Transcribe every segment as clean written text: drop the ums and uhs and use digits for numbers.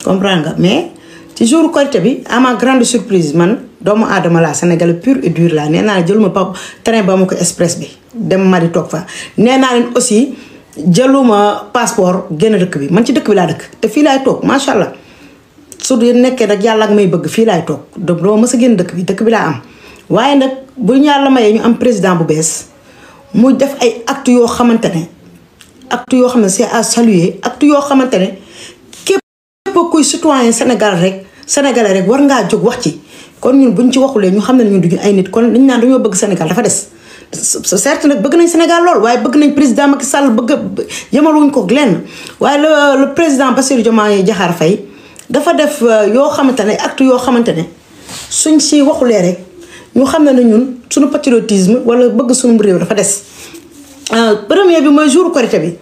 comprendre nga mais ci jour Korité bi à ma grande surprise man doomu aadama laa Sénégalais pur et dur laa nee naa ne jëluma train ba ma ko express bi dem Mali toog fa nee naa leen aussi jëluma passeport génn dëkk bi man ci dëkk bi laa dëkk te fii laay toog macha allah su dee nekkee nag yàlla ak may bëgg fii laay toog donc doo mës a génn dëkk bi laa am waaye nag bu ñu yàlla mayee ñu am président bu bees mu def ay actes yoo xamante ne c'est à saluer actes yoo xamante ne képp kuy citoyen sénégalais rek war ngaa jóg wax ci kon ñun buñ ci waxulee ñu xam ne ñun duñu ay nit kon liñ naan dañoo bëgg Sénégal dafa des certes nag bëgg nañ Sénégal lool waaye bëgg nañ président Macky Sall yemaluñ ko lenn waaye le président Bassirou Diomaye Diakhar Faye dafa def yoo xamante ne actes yoo xamante ne suñ si waxulee rek ñu xam ne ñun suñu patriotisme wala bëgg suñu réew dafa des. premier bi mooy jour Korité bi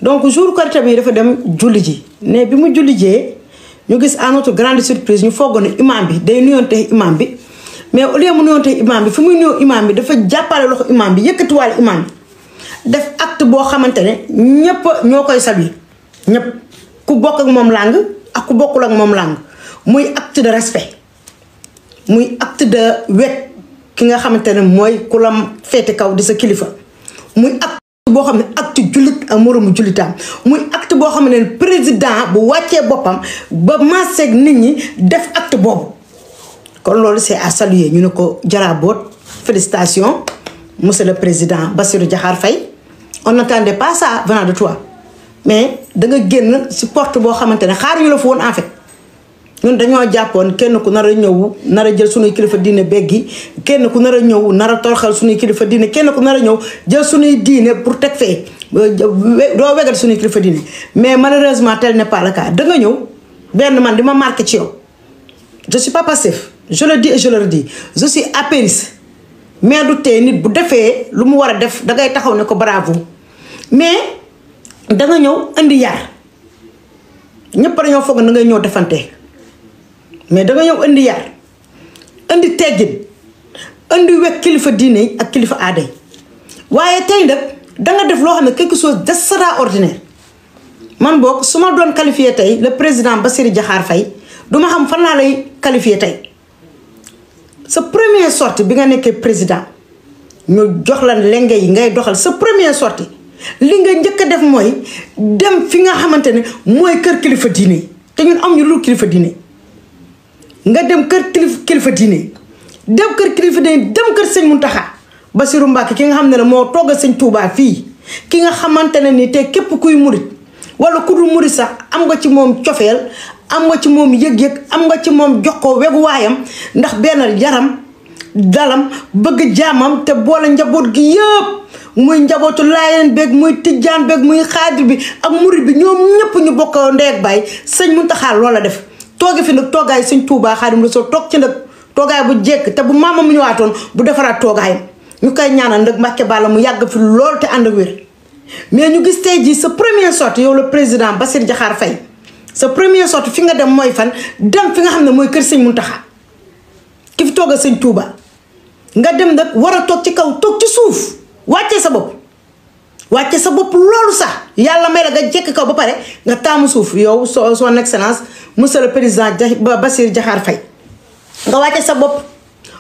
donc jour Korité bi dafa dem julli ji ne bi mu julli jee ñu gis à notre grande surprise ñu foogoon ne imam bi day nuyoonte imam bi mais au lieu mu nuyoonte imam bi fi muy nuyoo imam bi dafa jàppale loxo imam bi yëkkatiwaale imam bi def acte boo xamante ne ñëpp ñoo koy saluer ñëpp ku bokk ak moom langue ak ku bokkul ak moom langue muy acte de respect muy acte de wet ki nga xamante ne mooy ku la féete kaw di sa kilifa muy acte boo xam ne acte jullit ak moroomu jullitaam muy acte boo xam ne président bu wàccee boppam ba maaseeg nit ñi def acte boobu kon loolu c'est à saluer ñu ne ko jaraboot félicitations monsieur le président Bassirou Diakhar Faye on n'attendait pas ça venant de toi mais da nga génn si porte boo xamante ne xaaruñu la fa woon en fait ñun dañoo jàppoon kenn ku nar a ñëw nar a jël suñuy kilifa diine beggi kenn ku nar a ñëw nar a toroxal suñuy kilifa diine kenn ku nar a ñëw jël suñuy diine pour teg fee doo wegal suñuy kilifa diine mais malheureusement tel n'est pas le cas da nga ñëw benn man di ma marqué ci yow je suis pas passif je le dis et je le redis je suis apériste mais du tee nit bu defee lu mu war a def dangay taxaw ne ko bravo mais da nga ñëw indi yar ñëpp dañoo foog na ngay ñëw defante mais da nga ñëw indi yar indi teggin indi wekk kilifa diine yi ak kilifa aada yi waaye tey nag danga def loo xam ne quelque chose d'extraordinaire man boog su ma doon qualifié tey le président Bassirou Diakhar Faye du ma xam fan laa lay qualifié tey sa première sortie bi nga nekkee président ñu jox la lenge yi ngay doxal sa première sortie li nga njëkk a def mooy dem fi nga xamante ne mooy kër kilifa diine yi te ñun am ñu lu kilifa diine nga dem kër kilifa diine dem kër kilifa diine dem kër sëñ Mountakha Bassirou Mbacké ki nga xam ne moo toggal sëñ Touba fii ki nga xamante ne ni te képp kuy murit wala ku dul murit sax am nga ci moom cofeel am nga ci moom yëg-yëg am nga ci moom jox ko wegu waayam ndax benn yaram dalam bëgg jaamam te boole njaboot gi yëpp muy njabootu Laayeen beeg muy Tijjaan beeg muy xaadir bi ak murit bi ñoom ñëpp ñu bokk ndey ak baay sëñ Mountakha loola def tooge fi nag toogaay sëñ Touba Xaadimu Rasuul toog ci nag toogaay bu jekk te bu maamam mu ñëwaatoon bu defaraat toogaayam ñu koy ñaanal nag Mbàkke Balla mu yàgg fi lool te ànd ak wér mais ñu gis tey jii sa première sortie yow le président Bassirou Diakhar Faye sa première sortie fi nga dem mooy fan dem fi nga xam ne mooy kër sëñ Mountakha ki fi toogal sëñ Touba nga dem nag war a toog ci kaw toog ci suuf wàccee sa bopp loolu sax yàlla may la nga jekk kaw ba pare nga taamu suuf yow son excellence monsieur le président Bassirou Diakhar Faye nga wàcce sa bopp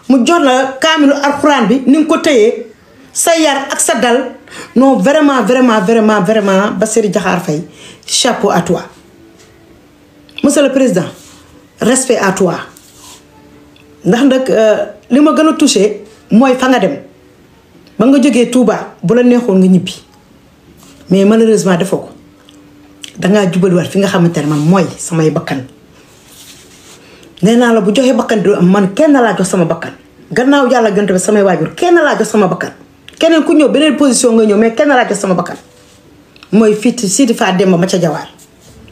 mu jox la kaamilu alxuraan bi ni nga ko téyee sa yar ak sa dal non vraiment Bassirou Diakhar Faye chapeau à toi monsieur le président respect à toi ndax nag li ma gën a touché mooy fa nga dem ba nga jógee Touba bu la neexoon nga ñibbi mais malheureusement defoo ko dangaa jubaliwaat fi nga xamante ne man mooy samay bakkan nee naa la bu joxee bakkan du am man kenn laa jox sama bakkan gannaaw yàlla gënte bi samay waajur kenn laa jox sama bakkan keneen ku ñëw beneen position nga ñëw mais kenn laa jox sama bakkan mooy fii Sidi Fa Demba ma ca jawaar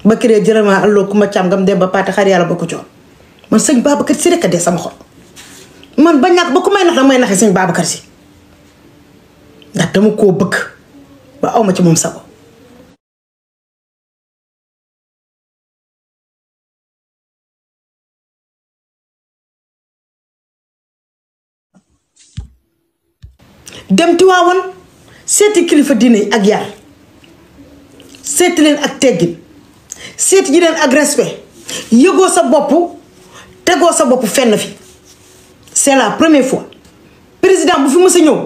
ba kiree jërëma alloo ku ma caam ngam dem ba paate xar yàlla ba ko coon man sëñ Babacar Si rek a dee sama xol man ba ñàkk ba ku may nax danga may naxee sëñ Babacar Si ndax dama koo bëgg ba awma ci moom sago dem Tiwaawan seeti kilifa diine yi ak yar seeti leen ak teggin seeti ji leen ak respect yëgoo sa bopp tegoo sa bopp fenn fi c'est la première fois président bu fi mës a ñëw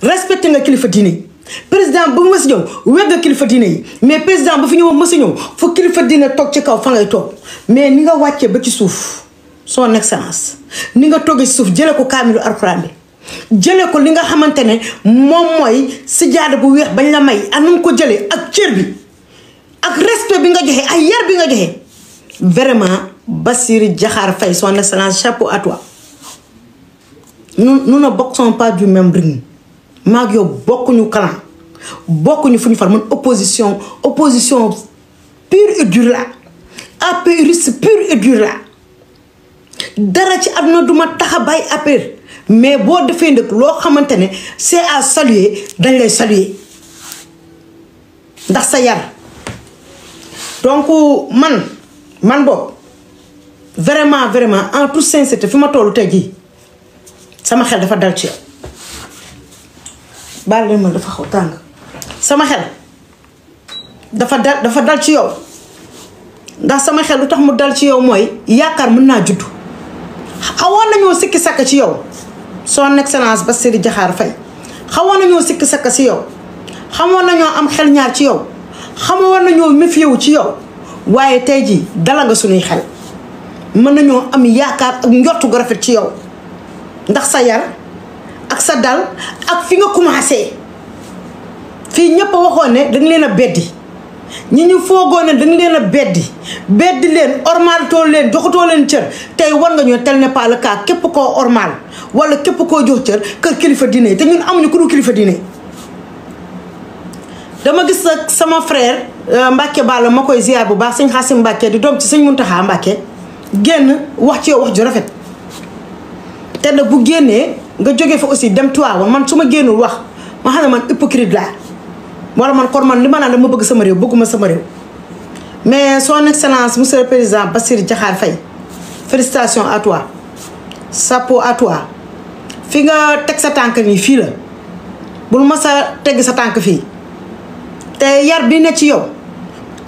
respecté nga kilifa diine yi président bu mës a ñëw wegg nga kilifa diine yi mais président bu fi ñëw mës a ñëw fu kilifa diine toog ci kaw fa ngay toog mais ni nga wàccee ba ci suuf son excellence ni nga toogee ci suuf jëlee ko kaamilu alxuraan bi jëlee ko li nga xamante ne moom mooy sijaada bu weex bañ la may anam ko jëlee ak cër bi ak respect bi nga joxe ak yar bi nga joxe vraiment Bassirou Diakhar Faye son excellence chapeau à toi. Nous ne boxons pas du même ring maag yow bokkuñu clan bokkuñu fu ñu far man opposition pure et dure la apériste pure et dure la dara ci àdduna duma tax a bàyyi apér mais boo defee ndëkk loo xamante ne c'est à saluer dañ lay saluer ndax sa yar donc man boog vraiment en toute sincérité fi ma tollu tey jii sama xel dafa dal ci yow baal leen ma dafa xaw tàng sama xel dafa dal ci yow ndax sama xel lu tax mu dal ci yow mooy yaakaar mën naa juddu xawoon nañoo sikki sakk ci yow son excellence Bassirou Diakhar Faye xawoon nañoo sikki sakk ci yow xamoon nañoo am xel ñaar ci yow xamoon nañoo méfié wu ci yow waaye tey jii dala nga suñuy xel mën nañoo am yaakaar ak njortu gu rafet ci yow ndax sa yar ak sa dal ak fi nga commencé fii ñëpp a waxoon ne danga leen a beddi ñi ñu foogoo ne danga leen a beddi leen ormal leen joxutoo leen cër tey war nga ñoo tel n'est pas le cas képp koo ormal wala képp koo jox cër kër kilifa diine te ñun amuñu ku dul kilifa diine. dama gis sama frère Mbacke Balla ma koy ziar bu baax sëñ Xaasim Mbacke di doom ci sëñ Muntaxa Mbacke génn wax ci yow wax ju rafet te nag bu génnee nga jógee fa aussi dem Tiwaawan man su ma génnul wax ma xam ne man hypocrite laa wala man kon man li ma naan dama bëgg sama réew bëgguma sama réew mais son excellence monsieur le président Bassirou Diakhar Faye félicitations à toi chapeau à toi fi nga teg sa tànk nii fii la bul ma sa tegg sa tànk fii te yar bi ne ci yow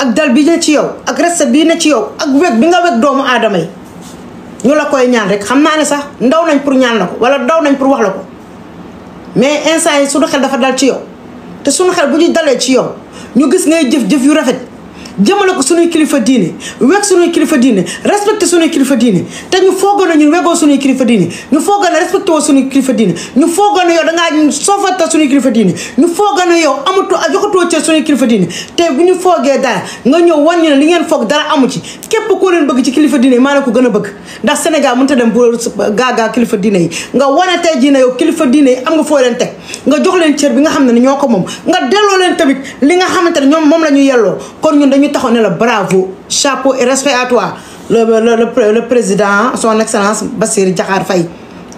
ak dal bi ne ci yow ak respect bi ne ci yow ak weg bi nga weg doomu aadama yi ñu la koy ñaan rek xam naa ne sax ndaw nañ pour ñaan la ko wala ndaw nañ pour wax la ko mais instant yi suñu xel dafa dal ci yow te suñu xel bu ñu dalee ci yow ñu gis ngay jëf yu rafet jëmale ko suñuy kilifa diine weg suñuy kilifa diine respecté suñuy kilifa diine te ñu foogoon na ñun wegoo suñuy kilifa diine ñu foogoon na respecté woo suñuy kilifa diine ñu foogoon na yow dangaa soofata suñuy kilifa diine ñu foogoon na yow amatu joxatoo ci suñuy kilifa diine te bu ñu foogee dara nga ñëw wàññi ne li ngeen foog dara amu ci képp koo leen bëgg ci kilifa diine yi maa ne ko gën a bëgg ndax Sénégal mënut a dem bu gaagaa kilifa diine yi nga wane tey jii ne yow kilifa diine yi am nga foo leen teg nga jox leen cër bi nga xam ne ñoo ko moom nga delloo leen tamit li nga xamante ne ñoom moom la ñu yelloo kon ñun dañu taxaw ne la bravo chapeau et respect à toi le président son excellence Bassirou Diakhar Faye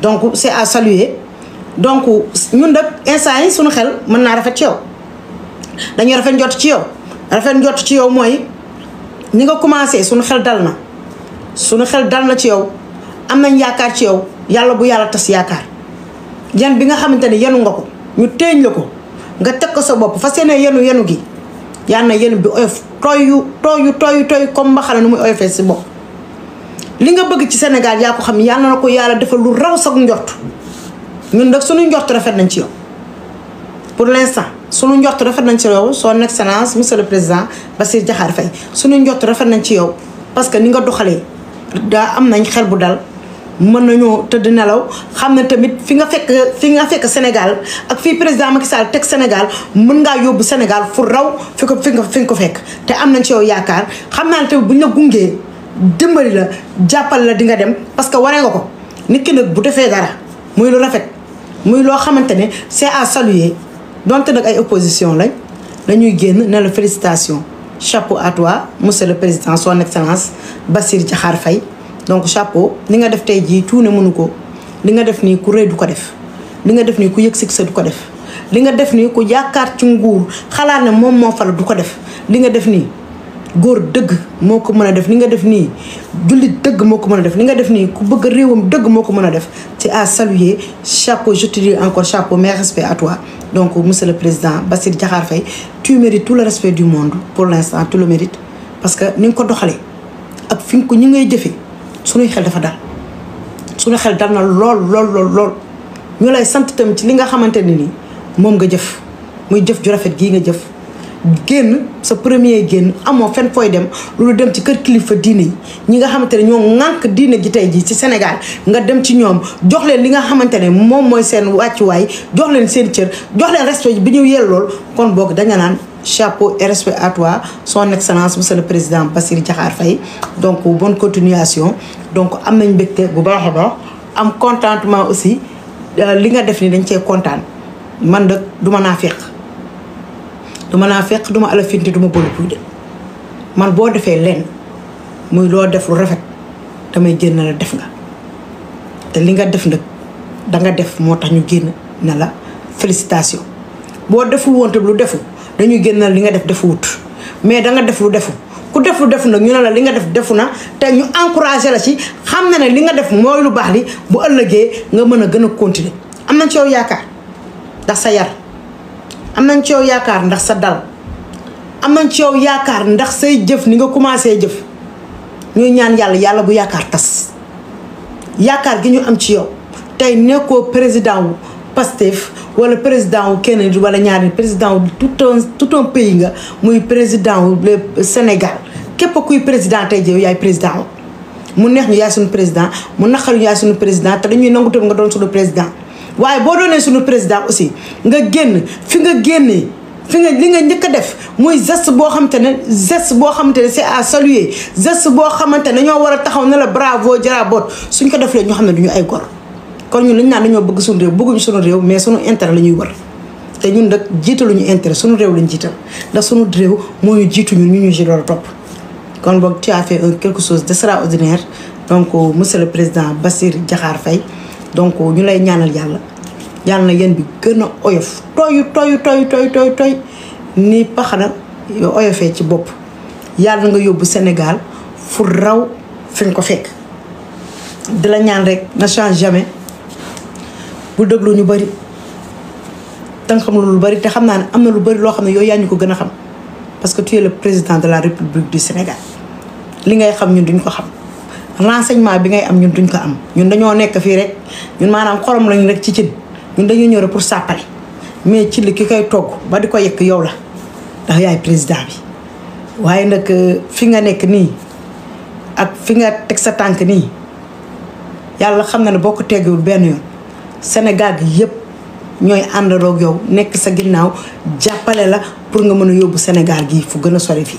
donc c'est à saluer donc ñun nag instant yi suñu xel mën naa rafet ci yow dañuy rafet njott ci yow rafet njott ci yow mooy ni nga commencé suñu xel dal na ci yow am nañ yaakaar ci yow yàlla bu yàlla tas yaakaar yan bi nga xamante ne yenu nga ko ñu teeñ la ko nga teg ko sa bopp fas yéene yenu gi yal na yenu bi oyof tooyu comme mbaxana nu muy oyofee si bopp li nga bëgg ci Sénégal yaa ko xam yàlla na ko yàlla defal lu raw sax njort ñun nag suñu njort rafet nañ ci yow pour l'instant suñu njort rafet nañ ci yow son excellence monsieur le président Bassirou Diakhar Faye suñu njort rafet nañ ci yow parce que ni nga doxalee daa am nañ xel bu dal mën nañoo tëdd nelaw xam ne tamit fi nga fekk Sénégal ak fii président Macky Sall teg Sénégal mën ngaa yóbbu Sénégal fu raw fi nga ko fekk te am nañ ci yow yaakaar xam naa ne tamit buñ la gungee dimbali la jàppal la di nga dem parce que waree nga ko nit ki nag bu defee dara muy lu rafet muy loo xamante ne c'est à saluer donte nag ay opposition lañ dañuy génn ne la félicitation chapeau à toi monsieur le président son excellence Bassirou Diakhar Faye donc chapeau li nga def tey jii tuune mënu ko li nga def nii ku rëy du ko def li nga def nii ku yëg sa du ko def li nga def nii ku yaakaar ci nguur xalaat ne moom moo fala du ko def li nga def nii góor dëgg moo ko mën a def li nga def nii jullit dëgg moo ko mën a def li nga def nii ku bëgg réewam dëgg moo ko mën a def c'est à saluer chapeau je te dis encore chapeau mes respects à toi donc monsieur le président Bassirou Diakhar Faye tu mérites tout le respect du monde pour l'instant tu le mérites parce que ni nga ko doxalee ak fi nga ko ñi ngay jëfe suñuy xel dafa dal suñu xel dal na lool ñu lay sant tamit ci li nga xamante ne ni moom nga jëf muy jëf ju rafet gii nga jëf génn sa premier génn amoo fenn fooy dem loolu dem ci kër kilifa diine yi ñi nga xamante ne ñoo ŋànk diine ji tey jii ci Sénégal nga dem ci ñoom jox leen li nga xamante ne moom mooy seen wàccuwaay jox leen seen cër jox leen respect bi ñu yellool kon boog daña naan chapeau et respect à toi son excellence monsieur le président Bassirou Diakhar Faye donc bonne continuation donc am nañ mbégte bu baax a baax am contentement aussi li nga def ni dañ cee kontaan man nag duma naa fekk duma ala finti duma bëlu puy de man boo defee lenn muy loo def lu rafet damay génn la def nga te li nga def nag danga def moo tax ñu génn ne la félicitation boo deful woon te lu defu dañuy génn li nga def defu wut mais danga def lu defu ku def lu defu nag ñu ne la li nga def defu na te ñu encouragé la ci xam na ne li nga def mooy lu baax li bu ëllëgee nga mën a gën a continuer am nañ ci yow yaakaar ndax sa yar am nañ ci yow yaakaar ndax sa dal am nañ ci yow yaakaar ndax say jëf ni nga commencé jëf ñuy ñaan yàlla bu yaakaar tas yaakaar gi ñu am ci yow tey nekkoo président wu Pastef wala président wu kenn wala ñaari président wu tout un pays nga muy président wu Sénégal képp kuy président tey jii yaay président wu mu neex ñu yaay suñu président mu naqar ñu yaay suñu président te dañuy nangu tam nga doon suñu président waaye boo doonee suñu président aussi nga génn fi nga génnee fi nga li nga njëkk a def muy geste boo xamante ne c'est à saluer geste boo xamante ne ñoo war a taxaw ne la bravo jaraboot suñ ko defee ñoo xam ne duñu ay gor kon ñun lañ naan dañoo bëgg suñu réew bëgguñu suñu réew mais suñu intérêt la ñuy wër te ñun nag jiitaluñu intérêt suñu réew lañ jiital ndax suñu réew moo ñu jiitu ñun ñu ci door a topp kon boog tu as fait quelque chose d'extraordinaire donc monsieur le président Bassirou Diakhar Faye donc ñu lay ñaanal yàlla na yéen bi gën a oyof toy ni paxana yoo oyofee ci bopp yàlla nga yóbbu Sénégal fu raw fi nga ko fekk di la ñaan rek na change jamais bu déglu ñu bari te nga xam lu bari te xam naa ne am na lu bari loo xam ne yow yaa ñu ko gën a xam parce que tu es le président de la République du Sénégal li ngay xam ñun duñ ko xam renseignement bi ngay am ñun duñ ko am ñun dañoo nekk fii rek ñun maanaam xorom lañu rek ci cin ñun dañuy ñëw rek pour sàppale mais ci li ki koy togg ba di ko yekk yow la ndax yaay président bi waaye nag fi nga nekk nii ak fi nga teg sa tànk nii yàlla xam na ne boo ko teggiwul benn yoon Sénégal gi yëpp ñooy àndandoog yow nekk sa ginnaaw jàppale la pour nga mën a yóbbu Sénégal gi fu gën a sori fii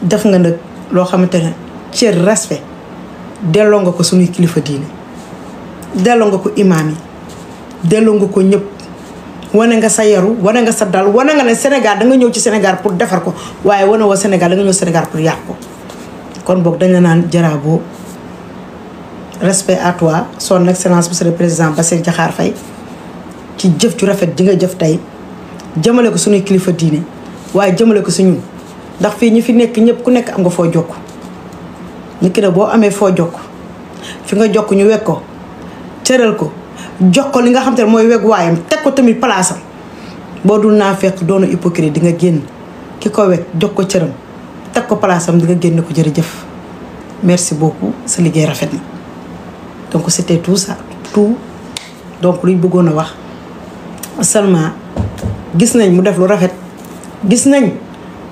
def nga nag loo xamante ne cër respect delloo nga ko suñuy kilifa diine delloo nga ko imaam yi delloo nga ko ñëpp wane nga sa yaru wane nga sa dal wane nga ne Sénégal da nga ñëw ci Sénégal pour defar ko waaye wane woo Sénégal da nga ñëw Sénégal pour yàq ko kon boog dañ la naan jaraabo respect à toi son excellence monsieur le président Bassirou Diakhar Faye ci jëf ju rafet ji nga jëf tey jëmale ko suñuy kilifa diine waaye jëmale ko suñu ndax fii ñi fi nekk ñëpp ku nekk am nga foo jokk nit ki ne boo amee foo jokk fi nga jokk ñu wekk ko cëral ko jox ko li nga xam te ne mooy weg waayam teg ko tamit palaasam boo dul naa fekk doonu hypocrite di nga génn ki ko weg jox ko cëram teg ko palaasam di nga génn ko jërëjëf merci beaucoup sa liggéey rafet na donc c'était tout ça tout donc luñ bëggoon a wax seulement gis nañ mu def lu rafet gis nañ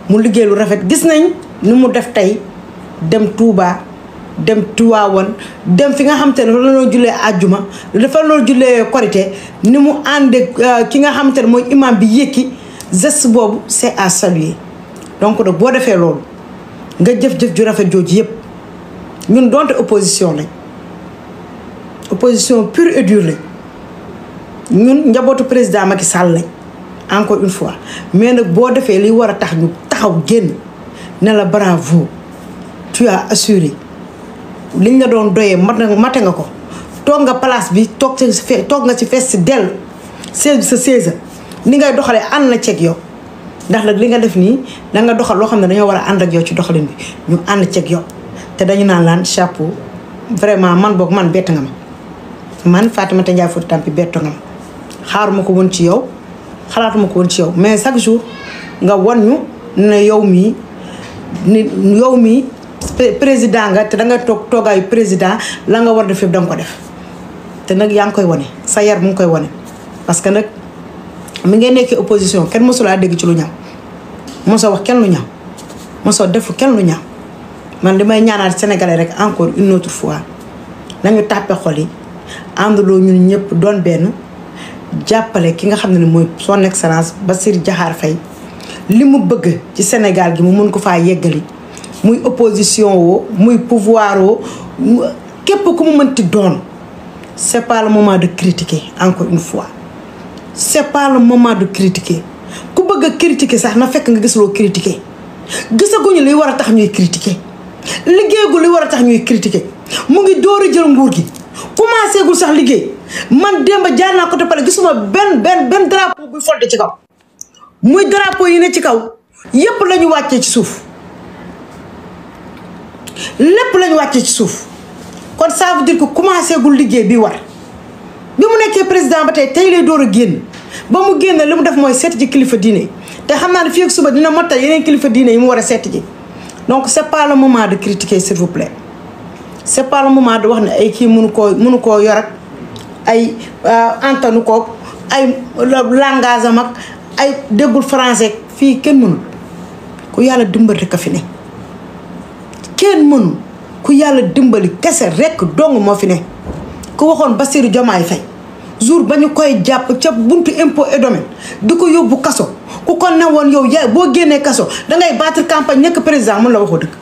mu liggéey lu rafet gis nañ ni mu def tey dem Touba dem Tiwaawan dem fi nga xam te ne dafa la jullee àjjuma dafa la jullee korité ni mu àndee ki nga xam te ne mooy imam bi yëkki geste boobu c'est à saluer donc nag boo defee loolu nga jëf-jëf ju rafet jooju yëpp ñun donte opposition lañ opposition pure et dure lañ ñun njabootu président Macky Sall lañ encore une fois mais nag boo defee li war a tax ñu taxaw génn ne la bravo tu as assuré liñ la doon doyee mate nga ko toog nga place bi toog nga ci fees si dell seize sa seize ni ngay doxalee ànd na ceeg yow ndax nag li nga def nii da nga doxal loo xam ne dañoo war a ànd ak yow ci doxalin bi ñu ànd ceeg yow te dañu naan laan chapeau vraiment man boog man bett nga ma man Fatoumata Ndiaye Fouta Tampi betto nga ma xaaruma ko woon ci yow xalaatuma ko woon ci yow mais chaque jour nga wan ñu ne yow mii ni yow mi président nga te da nga toog toogaayu président la nga war def yëpp da nga ko def te nag yaa ngi koy wane sa yar mu ngi koy wane parce que nag mi ngay nekkee opposition kenn mosulaa dégg ci lu ñaaw mosoo wax kenn lu ñaaw mosoo def kenn lu ñaaw man li may ñaanaat sénégalais rek encore une autre fois nañu tàppe xol yi àndaloo ñun ñëpp doon benn jàppale ki nga xam ne mooy son excellence Bassirou Diomaye Faye li mu bëgg ci Sénégal gi mu mën ko faa yeggali muy opposition woo muy pouvoir woo képp ku mu mënti doon c'est pas le moment de critiquer encore une fois c'est pas le moment de critiquer ku bëgg a critiquer sax na fekk nga gis loo critiquer gisaguñu li war a tax ñuy critiquer liggéeyagul li war a tax ñuy critiquer mu ngi door a jël nguur gi commencé gul sax liggéey man démb jaar naa côté pale gisuma benn drapeau buy folte ci kaw muy drapeau yi ne ci kaw yépp lañu wàccee ci suuf lépp lañu wàccee ci suuf kon ça veut dire que commencé gul liggéey bi war bi mu nekkee président ba tey lay door a génn ba mu génn li mu def mooy seeti ji kilifa diine te xam naa ne fii ak suba dina mottal yeneen kilifa diine yi mu war a seeti ji donc c'est pas le moment de critiquer s'il vous plaît c'est pas le moment de wax ne ay kii mënu koo yor ak ay antanu koog ay langage am ak ay déggul français fii kenn mënul ku yàlla dimbali rek a fi ne kenn mënul ku yàlla dimbali kese rek dong moo fi ne ku waxoon Bassirou Diomaye Faye jour ba ñu koy jàpp ca buntu impôt et domaine di ko yóbbu kaso ku ko ne woon yow yaay boo génnee kaso dangay battre campagne nekk président mun la waxoo dëgg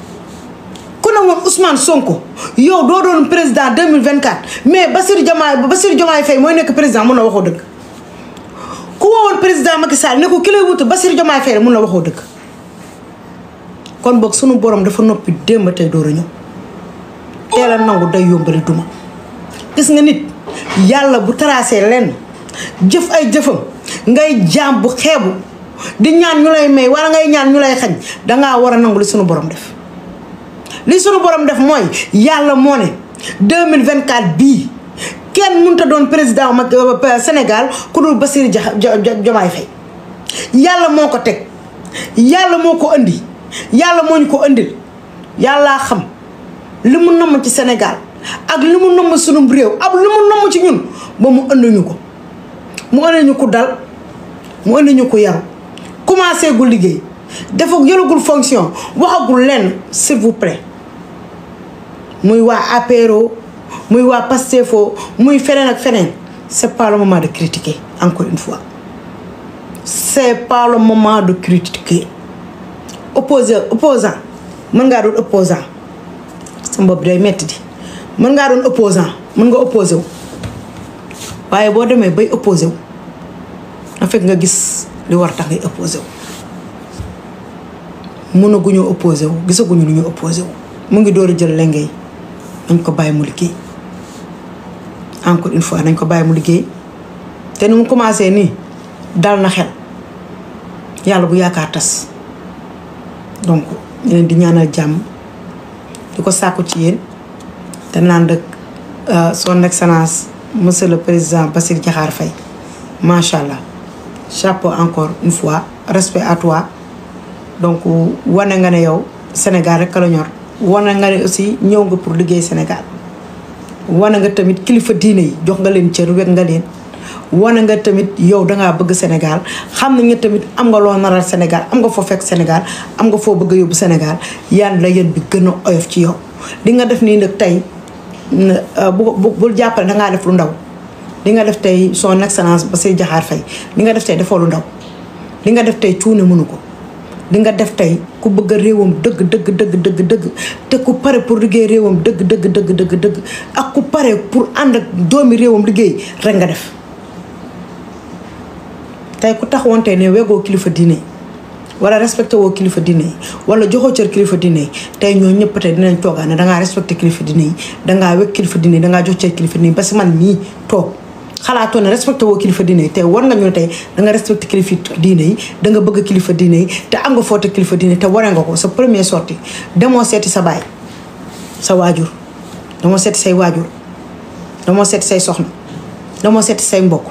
ku ne woon Ousmane Sonko yow doo doon président 2024 mais Bassirou Diomaye Faye mooy nekk président mun la waxoo dëgg ku wowoon président Macky Sall ne ko ki lay wutu Bassirou Diomaye Faye mun la waxoo dëgg kon boog sunu borom dafa noppi démb tey door a ñëw teel a nangu day yombali duma gis nga nit yàlla bu tracé lenn jëf ay jëfam ngay jaam bu xeebu di ñaan ñu lay may wala ngay ñaan ñu lay xañ dangaa war a nangu li sunu borom def li sunu borom def mooy yàlla moo ne 2024 bii kenn mënut a doon président Sénégal ku dul Bassirou Diomaye Faye yàlla moo ko teg yàlla moo ko indi yàlla moo ñu ko indil yàllaa xam li mu namm ci Sénégal ak li mu namm sunum réew ak li mu namm ci ñun ba mu indi ñu ko mu indi ñu ko dal mu indi ñu ko yaru commencé gul liggéey dafa jëlagul fonction waxagul lenn s'il vous plaît muy waa APRO muy waa Pastefo muy feneen ak feneen c'est pas le moment de critiquer encore une fois c'est pas le moment de critiquer opposant mën ngaa doon opposant sa bopp day metti di mën ngaa doon opposant mën nga opposé wu waaye boo demee bay opposé wu na fekk nga gis li war tax ngay opposé wu mënaguñoo opposé wu gisaguñu lu ñu opposé wu mu ngi door a jël lengay nañ ko bàyyi mu liggéey encore une fois nañ ko bàyyi mu liggéey te ni mu commencé nii dal na xel yàlla bu yaakaar tas donc ñu leen di ñaanal jàmm di ko sàkku ci yéen te naan rek son excellence monsieur le président Bassirou Diomaye Faye macha allah chapeau encore une fois respect à toi donc wane nga ne yow Sénégal rek la ñor wane nga ne aussi ñëw nga pour liggéey Sénégal wane nga tamit kilifa diine yi jox nga leen cër wekk nga leen wane nga tamit yow dangaa bëgg Sénégal xam nañ nga tamit am nga loo naral Sénégal am nga foo fekk Sénégal am nga foo bëgg a yóbbu Sénégal yaan la yéen bi gën a oyof ci yow li nga def nii nag tey bul jàppale dangaa def lu ndaw li nga def tey son excellence Bassirou Diomaye Faye li nga def tey defoo lu ndaw li nga def tey cuune mënu ko li nga def tey ku bëgg a réewam dëgg te ku pare pour liggéey réewam dëgg ak ku pare pour ànd ak doomi réewam liggéey rek nga def tey ku tax wante ne wegoo kilifa diine wala respecté woo kilifa diine yi wala joxoo cër kilifa diine yi tey ñoo ñëpp tey dinañ toogaa ne dangaa respecté kilifa diine yi dangaa wekk kilifa diine yi dangaa jox cër kilifa diine yi parce que man mii toog xalaatoo ne respecté woo kilifa diine yi tey war nga ñu tey danga respecté kilifa diine yi danga bëgg kilifa diine yi te am nga foote kilifa diine yi te waree nga ko sa premier sortie demoo seeti sa baay sa waajur demoo seeti say waajur demoo seeti say soxna demoo seeti say mbokk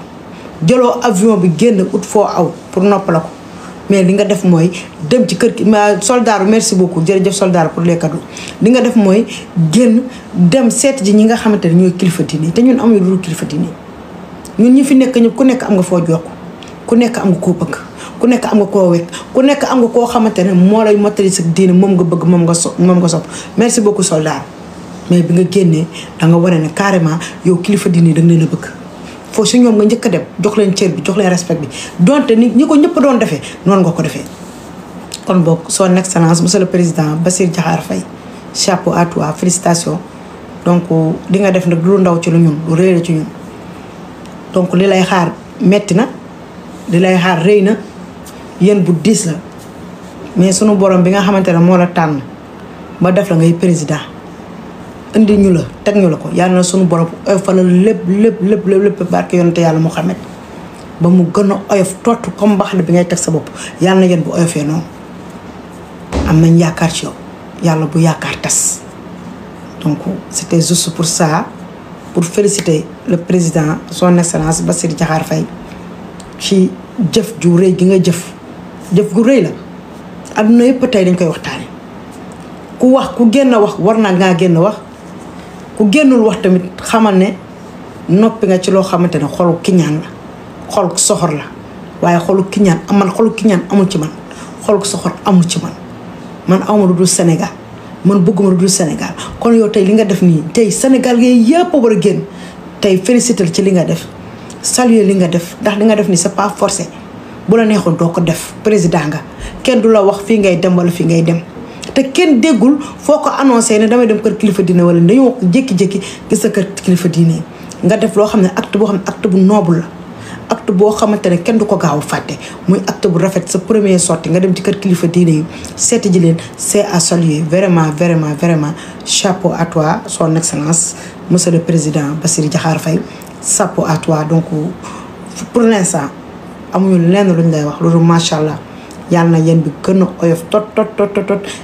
jëloo avion bi génn ut foo aw pour noppala ko mais li nga def mooy dem ci kër gi soldat merci beaucoup jërëjëf soldat pour les cadeaux li nga def mooy génn dem seet ji ñi nga xamante ne ñooy kilifa diine te ñun amuñu lu kilifa diine ñun ñi fi nekk ñëpp ku nekk am nga foo jokk ku nekk am nga koo bëgg ku nekk am nga koo wekk ku nekk am nga koo xamante ne moo lay mottali sa diine moom nga bëgg moom nga sopp merci beaucoup soldat mais bi nga génnee da nga wane ne carrément yow kilifa diine da nga leen a bëgg foo si ñoom nga njëkk a dem jox leen cër bi jox leen respect bi donte ni ñi ko ñëpp doon defee noonu nga ko defee. kon boog son excellence monsieur le président Bassirou Diakhar Faye chapeau à toi félicitations donc li nga def nag lu ndaw ci lu ñun lu rëy la ci ñun donc li lay xaar metti na li lay xaar rëy na yéen bu diis la mais sunu borom bi nga xamante ne moo la tànn ba def la ngay président. indi ñu la teg ñu la ko yàlla na suñu borom oyofal lépp barke yonente yàlla Muhammad ba mu gën a oyof tott comme mbaxal bi ngay teg sa bopp yàlla na yéen bu oyofee noonu am nañ yaakaar ci yow yàlla bu yaakaar tas. donc c'était juste pour ça pour féliciter le président son excellence Bassirou Diakhar Faye ci jëf ju rëy gi nga jëf gu rëy la adduna yëpp tey dañ koy waxtaane ku wax ku génn wax war naa ngaa génn wax ku génnul wax tamit xamal ne noppi nga ci loo xamante ne xolu kiñaan la xol soxor la waaye xolu kiñaan xolu kiñaan amul ci man xolu soxor amul ci man awma lu dul Sénégal man bëgguma lu dul Sénégal kon yow tey li nga def nii tey Sénégal ngay yëpp a war a génn tey féliciter ci li nga def saluer li nga def ndax li nga def nii c'est pas forcé bu la neexoon doo ko def président nga kenn du la wax fii ngay dem wala fii ngay dem te kenn déggul foo ko annoncé ne damay dem kër kilifa diine wala dañoo jékki-jékki gis sa kër kilifa diine nga def loo xam ne acte boo xam ne acte bu noble la acte boo xamante ne kenn du ko gaaw a fàtte muy acte bu rafet sa premier sortie nga dem ci kër kilifa diine yi seeti ji leen c'est à saluer vraiment chapeau à toi son excellence monsieur le président Bassirou Diakhar Faye chapeau à toi donc pour l'instant amuñu lenn luñ lay wax loolu macha allah. yàlla na yen bi gën a oyof tot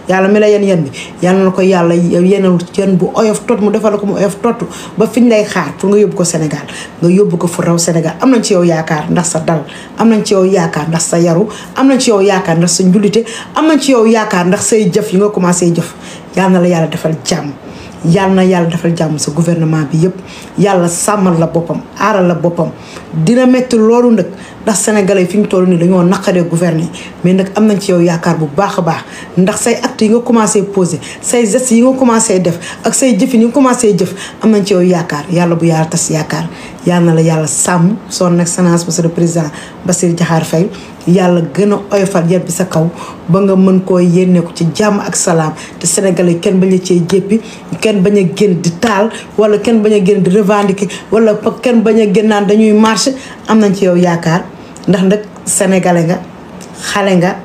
yàlla mi la yen bi yàlla na ko yàlla yenal yen bu oyof tot mu defal ko mu oyof tot ba fiñ lay xaar pour nga yóbbu ko Sénégal nga yóbbu ko fu raw Sénégal am nañ ci yow yaakaar ndax sa dal am nañ ci yow yaakaar ndax sa yaru am nañ ci yow yaakaar ndax sa njullite am nañ ci yow yaakaar ndax say jëf yi nga commencé jëf yàlla na la yàlla defal jàmm yàlla na yàlla defal jàmm sa gouvernement bi yëpp yàlla sàmmal la boppam aaral la boppam dina metti loolu nag ndax sénégalais fi ñu toll nii dañoo naqaree gouverner mais nag am nañ ci yow yaakaar bu baax a baax ndax say actes yi nga commencé poser say gestes yi nga commencé def ak say jëf yi nga commencé jëf am nañ ci yow yaakaar yàlla bu yàlla tas yaakaar yàlla na la yàlla sàmm son excellence monsieur le président Bassirou Diakhar Faye yàlla gën a oyofal yar bi sa kaw ba nga mën koo yéene ko ci jàmm ak salaam te sénégalais kenn bañ a cee jéppi kenn bañ a génn di taal wala kenn bañ a génn di revendiquer wala kenn bañ a génn naan dañuy marché am nañ ci yow yaakaar ndax nag sénégalais nga xale nga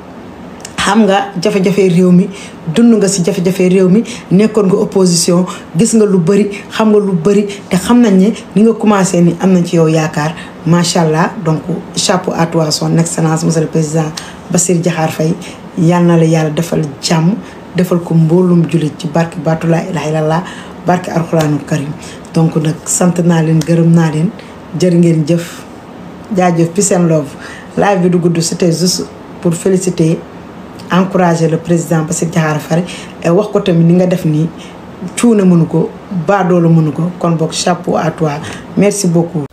xam nga jafe-jafe réew mi dund nga ci jafe-jafe réew mi nekkoon nga opposition gis nga lu bëri xam nga lu bëri te xam nañ ne ni nga commencé ni am nañ ci yow yaakaar macha allah donc chapeau à toi son excellence monsieur le président Bassirou Diakhar Faye yal na la yàlla defal jàmm defal ko mboolum jullit ci barke baatu laa ilaaha illallaah barke alxuraanul karim donc nag sant naa leen gërëm naa leen jërë ngeen jëf jaajëf peace and love live bi du gudd c'était juste pour féliciter encourager le président Bassirou Diakhar Faye et wax ko tamit ni nga def nii cuuna mënu ko baadoola mënu ko kon boog chapeau à toi merci beaucoup.